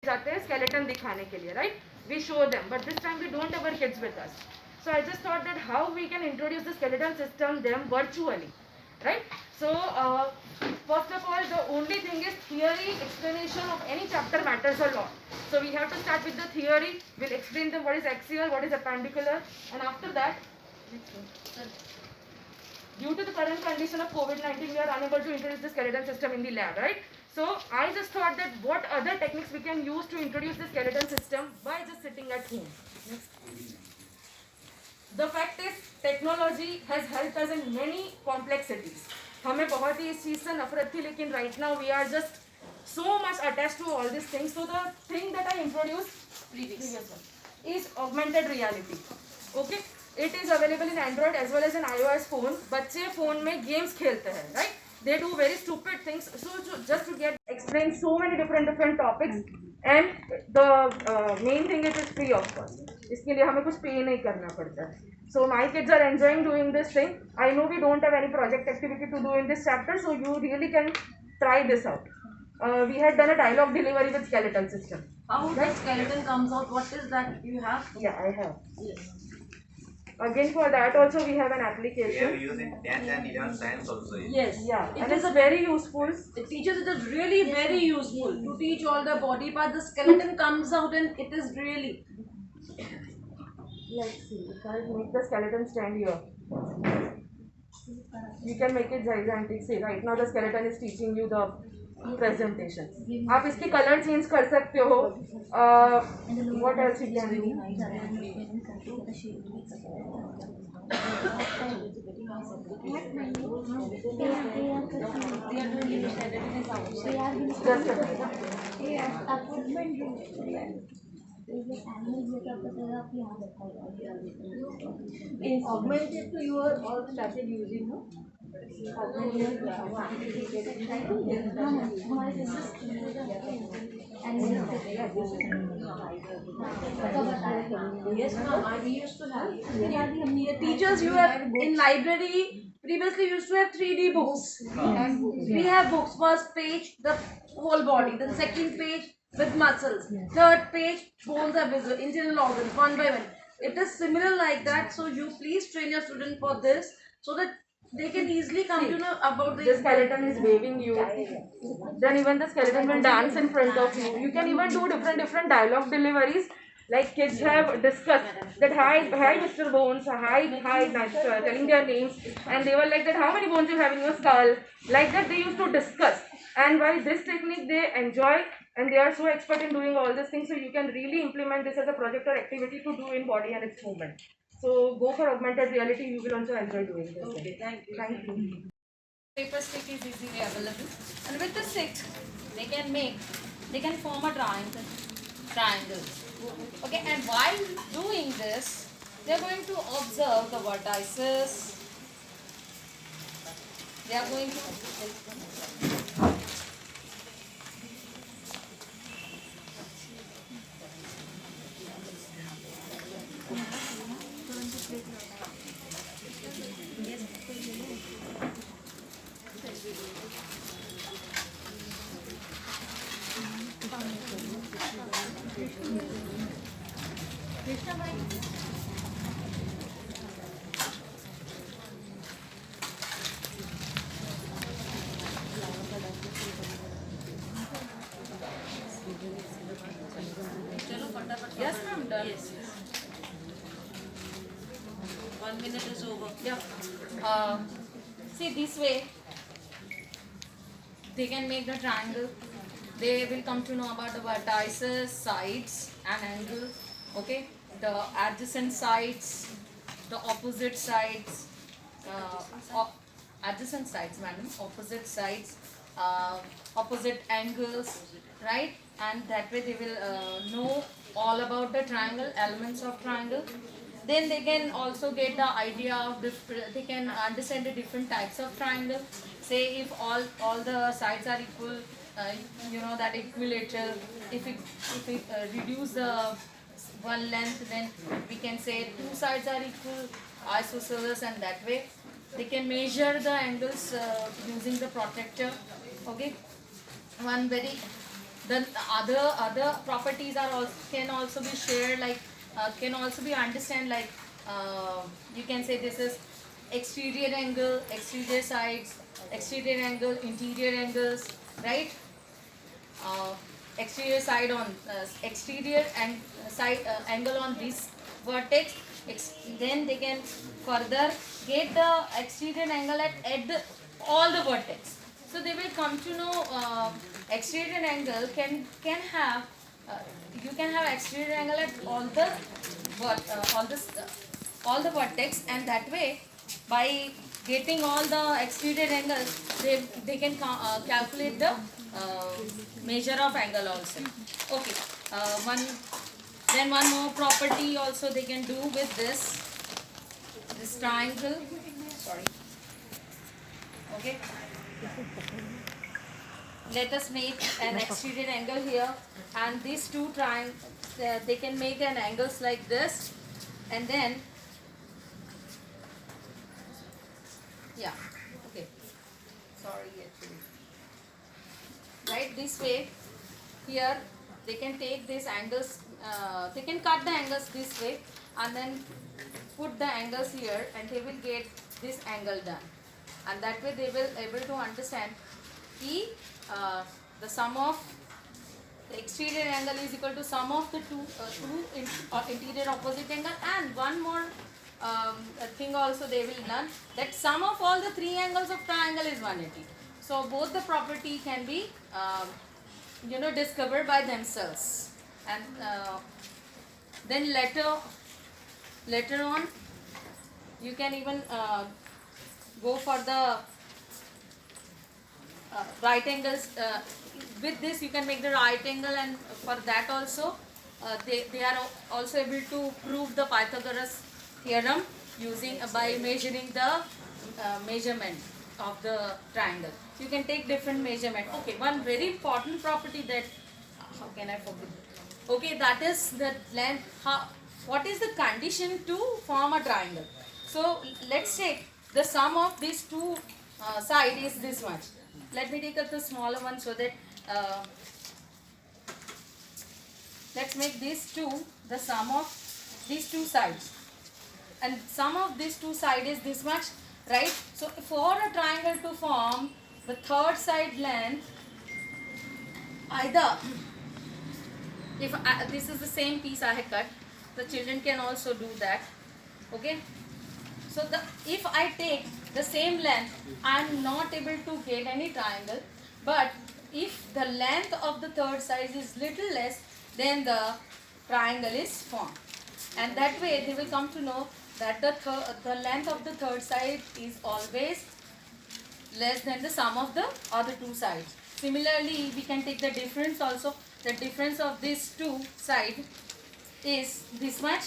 जाते हैं skeleton दिखाने के लिए, right? We show them, but this time we don't have our kids with us. So I just thought that how we can introduce the skeleton system them virtually, right? So first of all, the only thing is theory explanation of any chapter matters a lot. So we have to start with the theory. We'll explain them what is axial, what is appendicular, and after that, due to the current condition of COVID-19, we are unable to introduce the skeleton system in the lab, right? So I just thought that what other techniques we can use to introduce the skeleton system by just sitting at home. The fact is, technology has helped us in many complexities. हमें बहुत ही इस चीज़ से नफरत थी, लेकिन right now we are just so much attached to all these things. So the thing that I introduced previous one is augmented reality. Okay, it is available in Android as well as in iOS phone. बच्चे phone में games खेलते हैं, right? They do very stupid things. So just to get explain so many different topics, and the main thing is free of cost. इसके लिए हमें कुछ पे नहीं करना पड़ता है. So my kids are enjoying doing this thing. I know we don't have any project activity to do in this chapter, so you really can try this out. We had done a dialogue delivery with skeleton system. How the skeleton comes out? What is that you have? Yeah, I have. Yes. Again, for that also we have an application. We have used in 10th and 11th science also. Yes. Yeah, It and is it's very useful. The teachers, it is really very useful to teach all the body parts. The skeleton comes out and it is really. Let's see, if I make the skeleton stand here, you can make it gigantic. See, right now the skeleton is teaching you the presentation. आप इसके color change कर सकते हो. What else you can do? Just a In augmented, so you are all started using, no? Yes, ma'am. We used to have. Teachers, you have in library previously used to have 3D books. We have books. First page, the whole body. Then second page with muscles. Third page, bones are visible, internal organs, one by one. It is similar like that. So you please train your student for this, so that they can easily come to know about the skeleton is waving you. Then even the skeleton will dance in front of you. You can even do different dialogue deliveries. Like kids have discussed that hi Mr. Bones, hi nice, telling their names, and they were like that, how many bones you have in your skull? Like that they used to discuss. And by this technique they enjoy, and they are so expert in doing all these things. So you can really implement this as a project or activity to do in body and its movement. So go for augmented reality. You will also enjoy doing this. Okay, thank you. Thank you. Paper stick is easily available, and with the stick they can form a triangle. Okay, and while doing this, they are going to observe the vertices. They are going to Yes, ma'am, done. Yes. 1 minute is over. Yeah. See, this way they can make the triangle. They will come to know about the vertices, sides and angle. Okay, the adjacent sides, the opposite sides, adjacent sides, madam, opposite sides, opposite angles, right? And that way they will know all about the triangle, elements of triangle. Then they can also get the idea of they can understand the different types of triangle. Say if all the sides are equal, you know that equilateral. If we reduce the one length, then we can say two sides are equal, isosceles, and that way they can measure the angles using the protractor. Okay, one very The other properties are also can also be shared, like can also be understand, like you can say this is exterior angle, exterior sides, exterior angle, interior angles, right? uh, Exterior side on exterior and side angle on this vertex. Then they can further get the exterior angle at all the vertex. So they will come to know exterior angle can have you can have exterior angle at all the all the vertex, and that way by getting all the exterior angles they can calculate the measure of angle also. Okay, one more property also they can do with this triangle. Sorry. Okay, let us make an exterior angle here, and these two they can make an angles like this, and then yeah, okay, sorry, actually, right, this way here they can take these angles, they can cut the angles this way and then put the angles here, and they will get this angle done, and that way they will able to understand the sum of the exterior angle is equal to sum of the two interior opposite angle. And one more thing also they will learn, that sum of all the three angles of triangle is 180. So both the property can be discovered by themselves, and then later on you can even go for the right angles. With this you can make the right angle, and for that also they are also able to prove the Pythagoras theorem using by measuring the measurement of the triangle. You can take different measurement. Okay, one very important property that how can I forget? Okay, that is the length. What is the condition to form a triangle? So let's take the sum of these two sides is this much. Let me take up the smaller one so that let's make these two the sum of these two sides, and sum of these two sides is this much, right? So for a triangle to form, the third side length, either if this is the same piece I have cut, the children can also do that. Okay, so if I take the same length, I am not able to get any triangle, but if the length of the third side is little less, then the triangle is formed, and that way they will come to know that the length of the third side is always less than the sum of the other two sides. Similarly, we can take the difference also. The difference of these two sides is this much.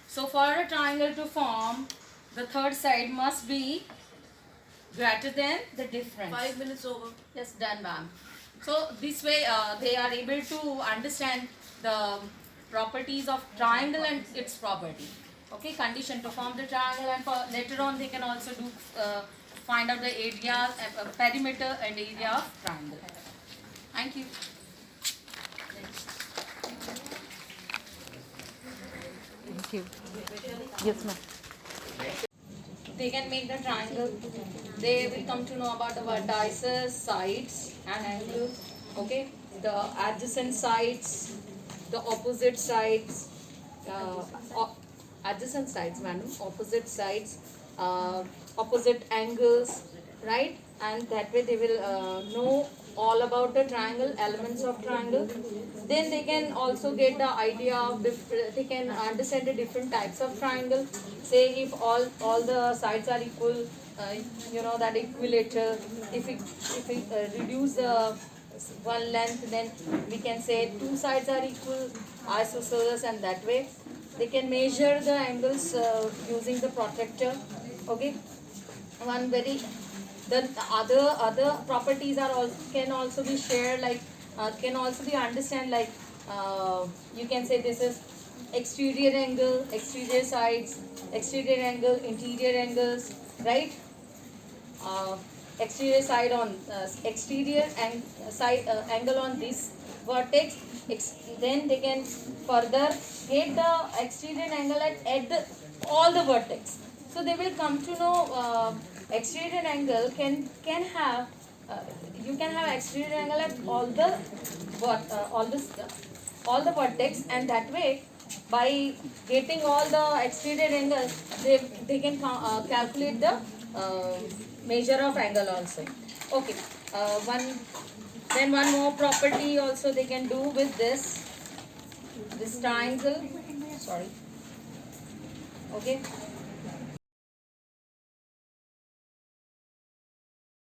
So for a triangle to form, the third side must be greater than the difference. 5 minutes over. Yes, done, ma'am. So this way they are able to understand the properties of triangle and its property. Okay, condition to form the triangle, and for later on they can also do find out the area, perimeter and area of triangle. Thank you. Thank you. Yes, ma'am. They can make the triangle. They will come to know about the vertices, sides and angles. Okay, the adjacent sides, the opposite sides, adjacent sides, madam, opposite sides, opposite angles, right? And that way they will know all about the triangle, elements of triangle. Then they can also get the idea of they can understand the different types of triangle. Say if all the sides are equal, that equilateral. If we reduce the one length, then we can say two sides are equal, isosceles, and that way they can measure the angles using the protractor. Okay, the other properties can also be shared, like can also be understand, like you can say this is exterior angle, exterior sides, exterior angle, interior angles, right? Exterior side on exterior and side angle on this vertex, then they can further get the exterior angle at all the vertex. So they will come to know exterior angle can have you can have exterior angle at all the vertex, and that way by getting all the exterior angles they can calculate the measure of angle also. Okay, one more property also they can do with this triangle. Sorry. Okay.